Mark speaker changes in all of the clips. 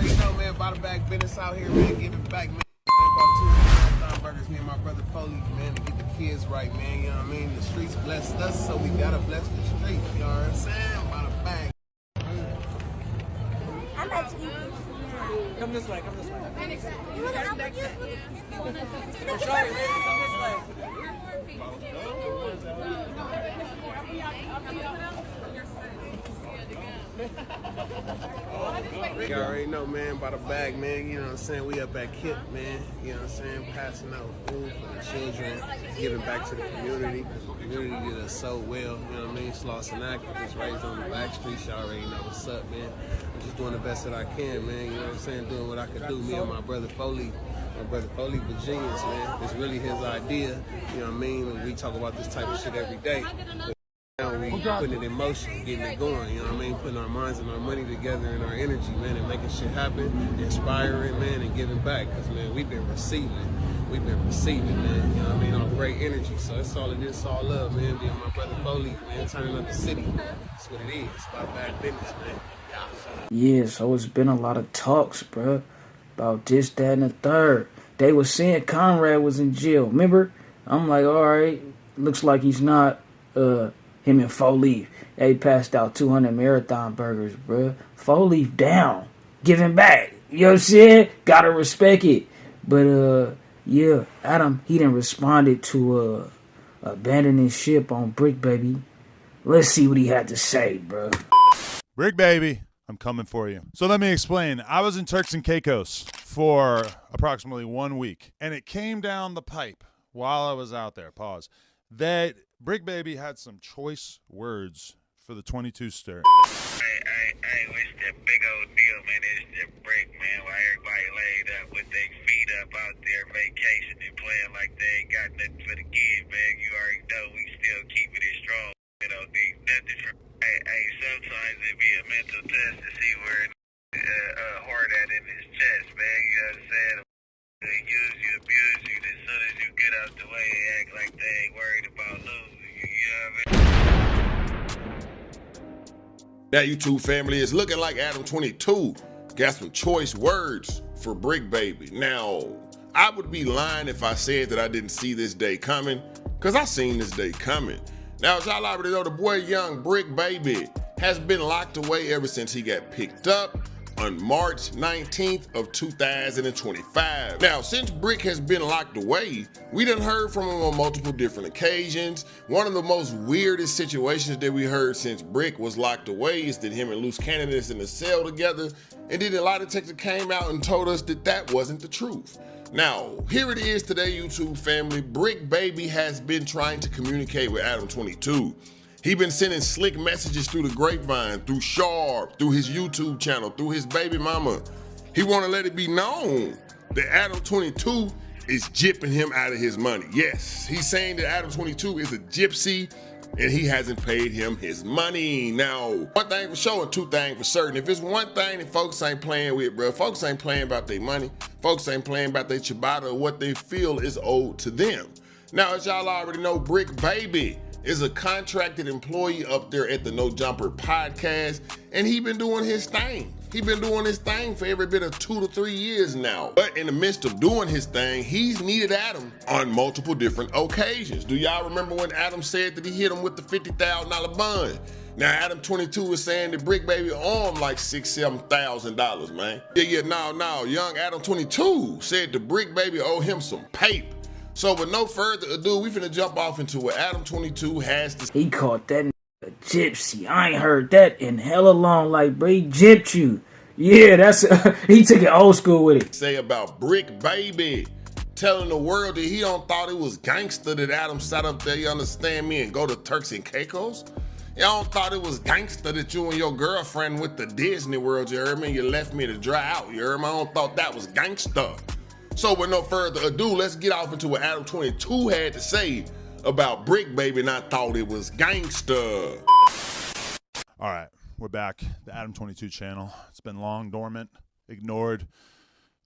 Speaker 1: already know, man. By the back business out here, man. Giving back, man. About 2 marathon burgers, me and my brother Foley, man, to get the kids right, man. You know what I mean? The streets blessed us, so we gotta bless the streets. You know what I'm saying? By the back.
Speaker 2: I'm about to eat this.
Speaker 3: Come this way, come this way.
Speaker 2: You want to help me?
Speaker 3: Sorry, baby, come this way.
Speaker 1: You already know, man, by the bag, man. You know what I'm saying? We up at KIP, man. You know what I'm saying? Passing out food for the children, giving back to the community. The community did us so well. You know what I mean? Slauson activists raised on the back streets. Y'all already know what's up, man. I'm just doing the best that I can, man. You know what I'm saying? Doing what I can do. Me and my brother Foley. My brother Foley, Virginians, man. It's really his idea. You know what I mean? We talk about this type of shit every day. Now we putting it in motion, getting it going, you know what I mean? Putting our minds and our money together and our energy, man, and making shit happen, inspiring, man, and giving back. Because, man, we've been receiving, man, you know what I mean? Our great energy. So it's all it is, it's all love, man. Being my brother Foley, man, turning up the city. That's what it is. It's about bad business, man.
Speaker 4: Yeah, so it's been a lot of talks, bro, about this, that, and the third. They was saying Conrad was in jail, remember? I'm like, all right, looks like he's not, him and 4 Leaf, they passed out 200 marathon burgers, bruh. 4 Leaf down, giving back. You know what I'm saying? Gotta respect it. But yeah, Adam, he done responded to abandoning ship on Bricc, baby. Let's see what he had to say, bruh.
Speaker 5: Bricc, baby, I'm coming for you. So let me explain. I was in Turks and Caicos for approximately 1 week, and it came down the pipe while I was out there, pause, that Bricc Baby had some choice words for the 22 stir.
Speaker 6: Hey, it's that big old deal, man. It's that Bricc, man. While everybody laid up with their feet up out there vacationing, playing like they ain't got nothing for the kids, man. You already know we still keeping it strong. You know, nothing for. Hey, sometimes it be a mental test to see where hard at in his chest, man. You know what I'm saying? They use you, abuse you, as soon as you get out the way, they act like they ain't worried about losing you, you know what I mean?
Speaker 7: That YouTube family is looking like Adam22 got some choice words for Bricc Baby. Now, I would be lying if I said that I didn't see this day coming, because I seen this day coming. Now, as y'all already know, the boy young Bricc Baby has been locked away ever since he got picked up on March 19th of 2025. Now, since Bricc has been locked away, we done heard from him on multiple different occasions. One of the most weirdest situations that we heard since Bricc was locked away is that him and Loose Cannon is in a cell together, and then a lie detector came out and told us that that wasn't the truth. Now, here it is today, YouTube family. Bricc Baby has been trying to communicate with Adam22. He been sending slick messages through the grapevine, through Sharp, through his YouTube channel, through his baby mama. He want to let it be known that Adam22 is gypping him out of his money. Yes, he's saying that Adam22 is a gypsy and he hasn't paid him his money. Now, one thing for sure and two things for certain. If it's one thing that folks ain't playing with, bro, folks ain't playing about their money. Folks ain't playing about their ciabatta or what they feel is owed to them. Now, as y'all already know, Bricc Baby is a contracted employee up there at the No Jumper podcast, and he been doing his thing. He been doing his thing for every bit of 2 to 3 years now. But in the midst of doing his thing, he's needed Adam on multiple different occasions. Do y'all remember when Adam said that he hit him with the $50,000 bond? Now Adam22 is saying that Bricc Baby owe him like $6,000, $7,000, man. No, young Adam22 said the Bricc Baby owe him some paper. So with no further ado, we finna jump off into what Adam22 has to say.
Speaker 4: He caught that a gypsy. I ain't heard that in hella long. Like, bro, he gypped you. Yeah, that's he took it old school with it.
Speaker 7: Say about Bricc Baby telling the world that he don't thought it was gangster that Adam sat up there, you understand me, and go to Turks and Caicos. Y'all don't thought it was gangster that you and your girlfriend went to Disney World, you heard me? You left me to dry out, you heard me? I don't thought that was gangster. So with no further ado, let's get off into what Adam22 had to say about Bricc Baby and I thought it was gangster.
Speaker 5: All right, we're back. The Adam22 channel. It's been long dormant, ignored,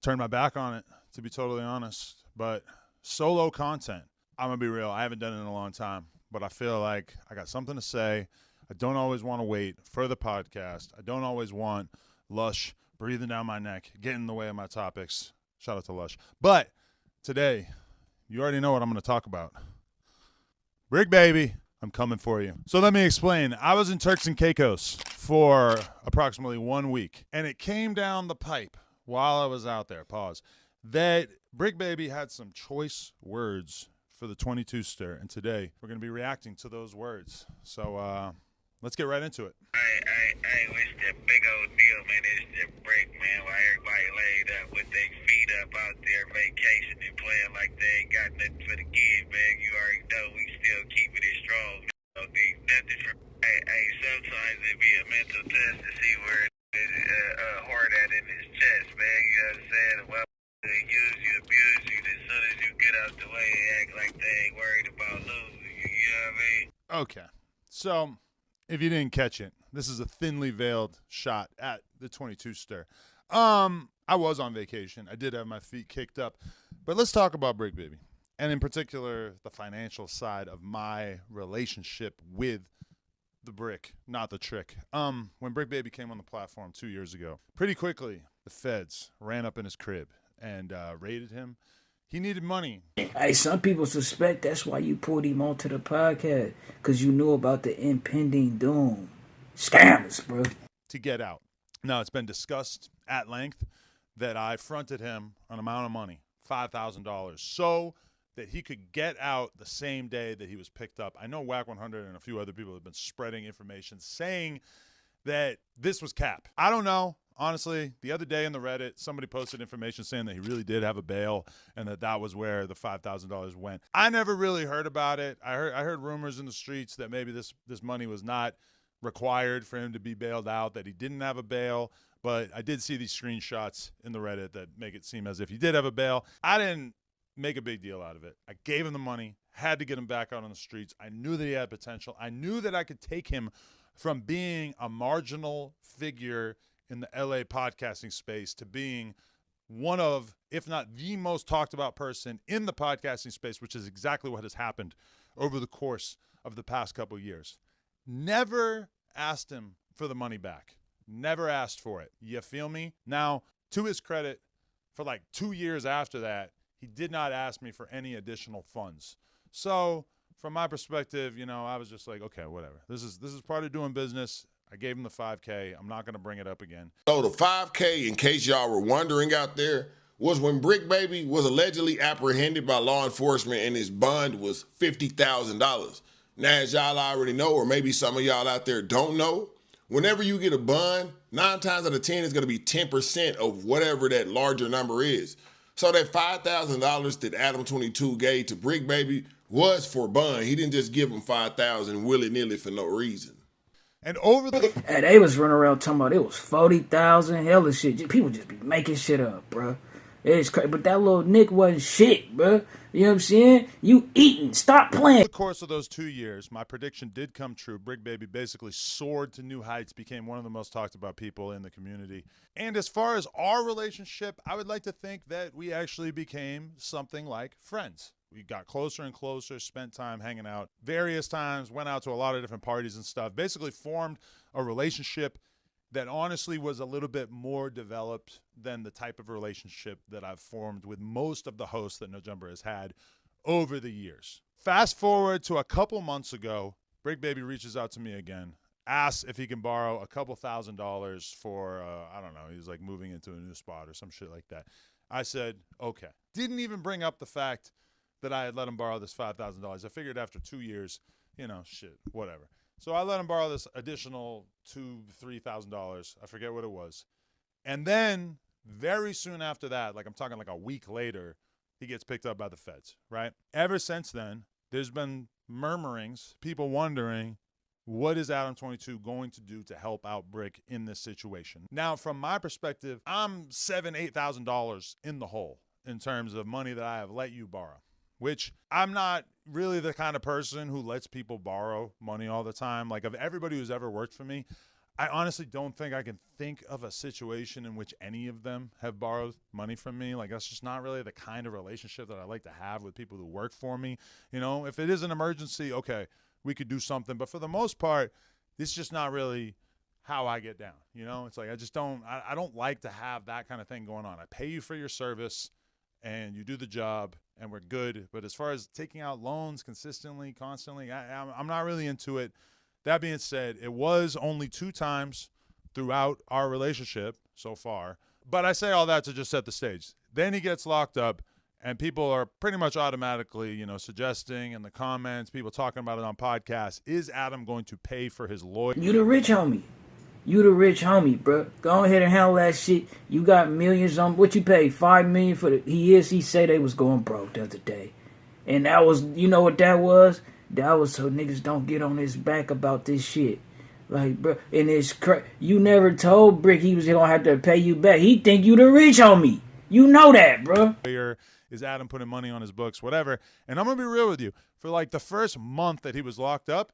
Speaker 5: turned my back on it, to be totally honest. But solo content, I'm going to be real. I haven't done it in a long time, but I feel like I got something to say. I don't always want to wait for the podcast. I don't always want lush, breathing down my neck, getting in the way of my topics. Shout out to Lush. But today, you already know what I'm going to talk about. Bricc, baby, I'm coming for you. So let me explain. I was in Turks and Caicos for approximately 1 week, and it came down the pipe while I was out there, pause, that Bricc Baby had some choice words for the 22 stir, and today we're going to be reacting to those words. So let's get right into it.
Speaker 6: Hey, it's that big old deal, man. It's that Bricc, man. Why everybody laid up with their feet up out there vacationing, playing like they ain't got nothing for the kids, man. You already know we still keeping it strong. Don't need nothing from. Hey, sometimes it be a mental test to see where it is hard at in his chest, man. You know what I'm saying? Well, they use you, abuse you. As soon as you get out the way, they act like they ain't worried about losing you. You know what I mean?
Speaker 5: Okay. So if you didn't catch it, this is a thinly veiled shot at the 22 stir. I was on vacation. I did have my feet kicked up. But let's talk about Bricc Baby, and in particular, the financial side of my relationship with the Bricc, not the trick. When Bricc Baby came on the platform 2 years ago, pretty quickly, the feds ran up in his crib and raided him. He needed money.
Speaker 4: Hey, some people suspect that's why you pulled him onto the podcast, because you knew about the impending doom. Scammers, bro.
Speaker 5: To get out. Now, it's been discussed at length that I fronted him an amount of money, $5,000, so that he could get out the same day that he was picked up. I know Wack100 and a few other people have been spreading information saying that this was cap. I don't know. Honestly, the other day in the Reddit, somebody posted information saying that he really did have a bail and that was where the $5,000 went. I never really heard about it. I heard rumors in the streets that maybe this money was not required for him to be bailed out, that he didn't have a bail. But I did see these screenshots in the Reddit that make it seem as if he did have a bail. I didn't make a big deal out of it. I gave him the money, had to get him back out on the streets. I knew that he had potential. I knew that I could take him from being a marginal figure in the LA podcasting space to being one of, if not the most talked about person in the podcasting space, which is exactly what has happened over the course of the past couple of years. Never asked him for the money back. Never asked for it. You feel me? Now, to his credit, for like 2 years after that, he did not ask me for any additional funds. So from my perspective, you know, I was just like, okay, whatever. This is part of doing business. I gave him the $5K. I'm not going to bring it up again.
Speaker 7: So the $5K, in case y'all were wondering out there, was when Bricc Baby was allegedly apprehended by law enforcement and his bond was $50,000. Now, as y'all already know, or maybe some of y'all out there don't know, whenever you get a bond, 9 times out of 10 is going to be 10% of whatever that larger number is. So that $5,000 that Adam22 gave to Bricc Baby was for bond. He didn't just give him $5,000 willy-nilly for no reason.
Speaker 5: And over the...
Speaker 4: Hey, they was running around talking about it was 40,000, hell of shit. People just be making shit up, bro. It's crazy. But that little Nick wasn't shit, bro. You know what I'm saying? You eating. Stop playing.
Speaker 5: Over the course of those 2 years, my prediction did come true. Bricc Baby basically soared to new heights, became one of the most talked about people in the community. And as far as our relationship, I would like to think that we actually became something like friends. We got closer and closer, spent time hanging out various times, went out to a lot of different parties and stuff, basically formed a relationship that honestly was a little bit more developed than the type of relationship that I've formed with most of the hosts that No Jumper has had over the years. Fast forward to a couple months ago, Bricc Baby reaches out to me again, asks if he can borrow a couple $1,000s for, I don't know, he's like moving into a new spot or some shit like that. I said, okay. Didn't even bring up the fact that I had let him borrow this $5,000. I figured after 2 years, you know, shit, whatever. So I let him borrow this additional $2,000-$3,000. I forget what it was. And then very soon after that, like I'm talking like a week later, he gets picked up by the feds, right? Ever since then, there's been murmurings, people wondering, what is Adam22 going to do to help out Bricc in this situation? Now, from my perspective, I'm $7,000-$8,000 in the hole in terms of money that I have let you borrow, which I'm not really the kind of person who lets people borrow money all the time. Like, of everybody who's ever worked for me, I honestly don't think I can think of a situation in which any of them have borrowed money from me. Like, that's just not really the kind of relationship that I like to have with people who work for me. You know, if it is an emergency, okay, we could do something. But for the most part, it's just not really how I get down. You know, it's like I don't like to have that kind of thing going on. I pay you for your service and you do the job and we're good. But as far as taking out loans consistently, constantly, I'm not really into it. That being said, it was only 2 times throughout our relationship so far. But I say all that to just set the stage. Then he gets locked up, and people are pretty much automatically, suggesting in the comments, people talking about it on podcasts, is Adam going to pay for his lawyer?
Speaker 4: You the rich homie. You the rich homie, bro. Go ahead and handle that shit. You got millions on what you pay, $5 million for the he say they was going broke the other day. And that was, you know what that was? That was so niggas don't get on his back about this shit. Like, bro, and it's you never told Bricc he was gonna have to pay you back. He think you the rich homie. You know that, bro.
Speaker 5: Is Adam putting money on his books, whatever. And I'm gonna be real with you. For like the first month that he was locked up,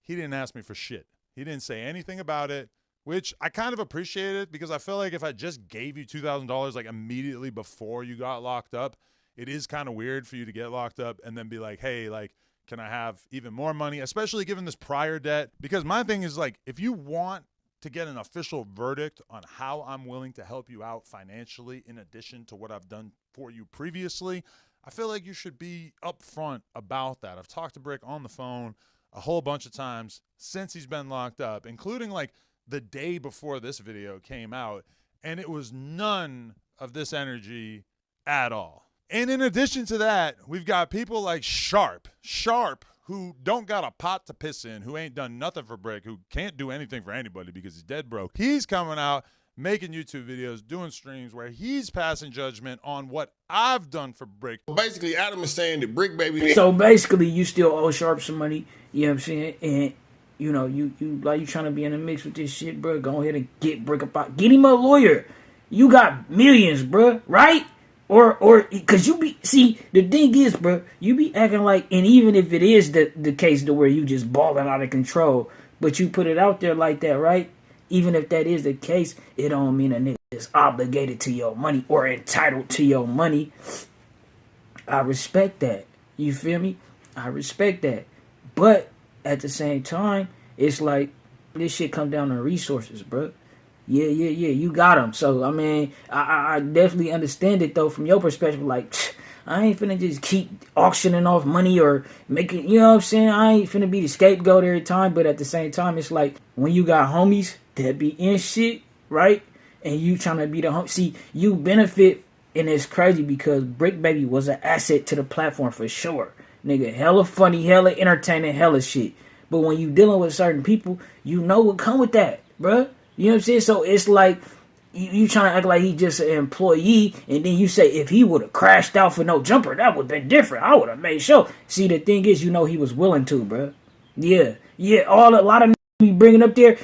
Speaker 5: he didn't ask me for shit. He didn't say anything about it, which I kind of appreciated because I feel like if I just gave you $2,000 like immediately before you got locked up, it is kind of weird for you to get locked up and then be like, hey, like, can I have even more money, especially given this prior debt? Because my thing is like, if you want to get an official verdict on how I'm willing to help you out financially in addition to what I've done for you previously, I feel like you should be upfront about that. I've talked to Bricc on the phone a whole bunch of times since he's been locked up, including like the day before this video came out, and it was none of this energy at all. And in addition to that, we've got people like Sharp, who don't got a pot to piss in, who ain't done nothing for Bricc, who can't do anything for anybody because he's dead broke. He's coming out, making YouTube videos, doing streams where he's passing judgment on what I've done for Bricc.
Speaker 7: Basically, Adam is saying that Bricc Baby.
Speaker 4: So basically, you still owe Sharp some money. You know what I'm saying? And you trying to be in the mix with this shit, bro. Go ahead and get Bricc about. Get him a lawyer. You got millions, bro. Right? Or because the thing is, bro, you be acting like, and even if it is the case to where you just balling out of control, but you put it out there like that, right? Even if that is the case, it don't mean a nigga is obligated to your money or entitled to your money. I respect that. You feel me? I respect that. But at the same time, it's like this shit come down to resources, bro. Yeah, you got them. So, I mean, I definitely understand it, though, from your perspective. Like, I ain't finna just keep auctioning off money or making, you know what I'm saying? I ain't finna be the scapegoat every time. But at the same time, it's like when you got homies that be in shit, right? And you trying to be the homie. See, you benefit, and it's crazy because Bricc Baby was an asset to the platform for sure. Nigga, hella funny, hella entertaining, hella shit. But when you dealing with certain people, you know what come with that, bruh. You know what I'm saying? So it's like you trying to act like he just an employee, and then you say if he would have crashed out for no jumper, that would have been different. I would have made sure. See, the thing is, he was willing to, bro. Yeah. A lot of be bringing up there.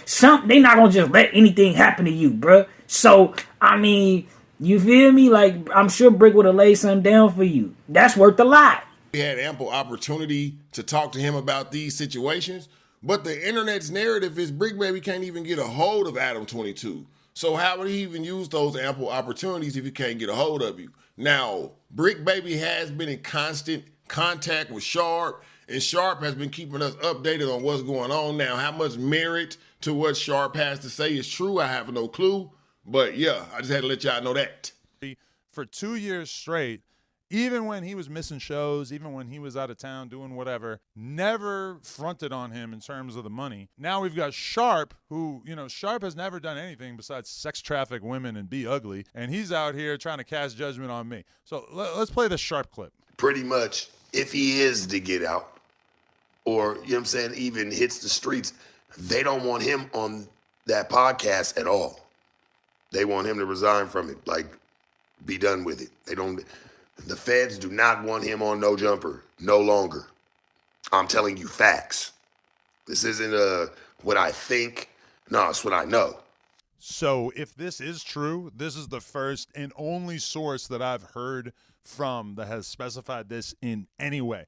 Speaker 4: They not gonna just let anything happen to you, bro. So I mean, you feel me? Like I'm sure Bricc would have laid something down for you. That's worth a lot.
Speaker 7: We had ample opportunity to talk to him about these situations. But the internet's narrative is Bricc Baby can't even get a hold of Adam22. So how would he even use those ample opportunities if he can't get a hold of you? Now, Bricc Baby has been in constant contact with Sharp, and Sharp has been keeping us updated on what's going on. Now, how much merit to what Sharp has to say is true, I have no clue. But yeah, I just had to let y'all know that.
Speaker 5: For 2 years straight, even when he was missing shows, even when he was out of town doing whatever, never fronted on him in terms of the money. Now we've got Sharp, who, Sharp has never done anything besides sex traffic women and be ugly. And he's out here trying to cast judgment on me. So let's play the Sharp clip.
Speaker 8: Pretty much, if he is to get out, or, even hits the streets, they don't want him on that podcast at all. They want him to resign from it, like, be done with it. The feds do not want him on No Jumper no longer. I'm telling you facts. This isn't what I think. No, it's what I know.
Speaker 5: So if this is true, this is the first and only source that I've heard from that has specified this in any way.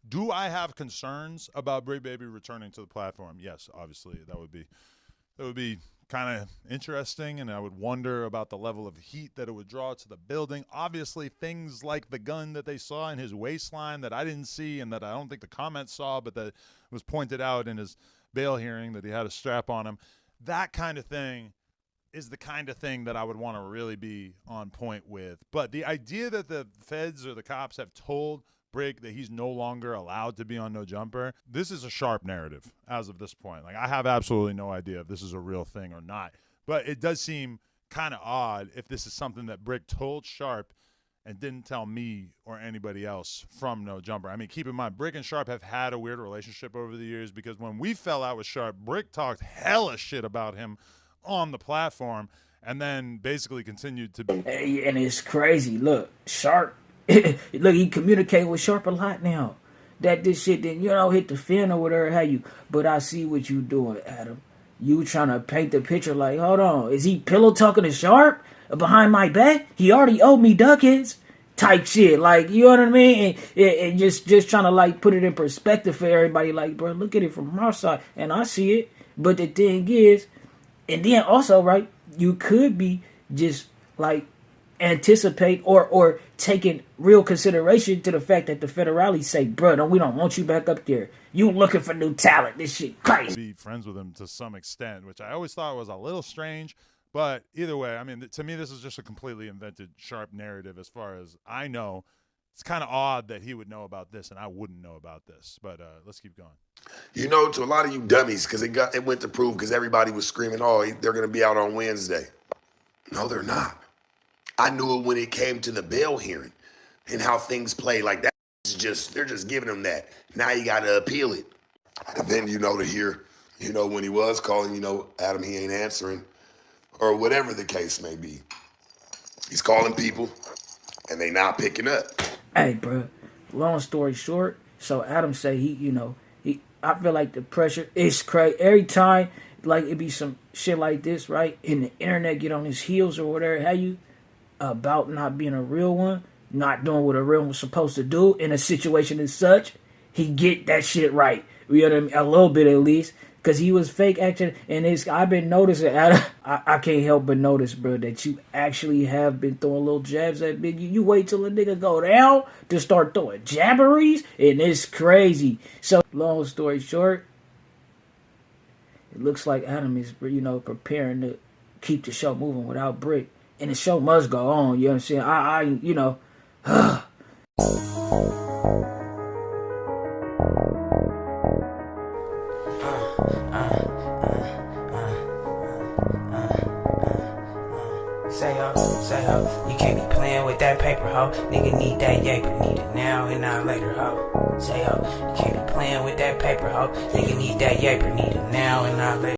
Speaker 5: Do I have concerns about Bricc Baby returning to the platform? Yes, obviously. That would be kind of interesting, and I would wonder about the level of heat that it would draw to the building. Obviously, things like the gun that they saw in his waistline that I didn't see and that I don't think the comments saw, but that was pointed out in his bail hearing that he had a strap on him. that kind of thing is the kind of thing that I would want to really be on point with. But the idea that the feds or the cops have told Bricc that he's no longer allowed to be on No Jumper, this is a Sharp narrative as of this point. Like, I have absolutely no idea if this is a real thing or not. But it does seem kind of odd if this is something that Bricc told Sharp and didn't tell me or anybody else from No Jumper. I mean, keep in mind, Bricc and Sharp have had a weird relationship over the years, because when we fell out with Sharp, Bricc talked hella shit about him on the platform and then basically continued to be.
Speaker 4: And it's crazy. Look, Sharp, look, he communicate with Sharp a lot now. That this shit didn't, hit the fin or whatever, how you. But I see what you doing, Adam. You trying to paint the picture like, hold on, is he pillow talking to Sharp behind my back? He already owed me ducats type shit. Like, you know what I mean? And just trying to, like, put it in perspective for everybody. Like, bro, look at it from our side. And I see it. But the thing is, and then also, right, you could be just, like, anticipate or taking real consideration to the fact that the federales say, bro, we don't want you back up there. You looking for new talent. This shit crazy.
Speaker 5: Be friends with him to some extent, which I always thought was a little strange. But either way, I mean, to me, this is just a completely invented Sharp narrative as far as I know. It's kind of odd that he would know about this and I wouldn't know about this. But let's keep going.
Speaker 8: To a lot of you dummies, because it went to prove, because everybody was screaming, oh, they're going to be out on Wednesday. No, they're not. I knew it when it came to the bail hearing and how things play. Like, that is just, they're just giving them that. Now you got to appeal it. And then, to hear, when he was calling, Adam, he ain't answering, or whatever the case may be. He's calling people and they not picking up.
Speaker 4: Hey, bro, long story short, so Adam say I feel like the pressure is crazy. Every time, like, it be some shit like this, right? And the internet get on his heels or whatever, how you, about not being a real one, not doing what a real one was supposed to do in a situation as such, he get that shit right. You know what I mean? A little bit at least. Because he was fake action. And I've been noticing, Adam, I can't help but notice, bro, that you actually have been throwing little jabs at me. You wait till a nigga go down to start throwing jabberies, and it's crazy. So, long story short, it looks like Adam is, preparing to keep the show moving without Bricc. And the show must go on, you know what I'm saying?
Speaker 9: Say ho, you can't be playing with that paper, ho. Nigga need that yaper, need it now and not later, ho. Say ho, you can't be playing with that paper, ho. Nigga need that yaper, need it now and not later.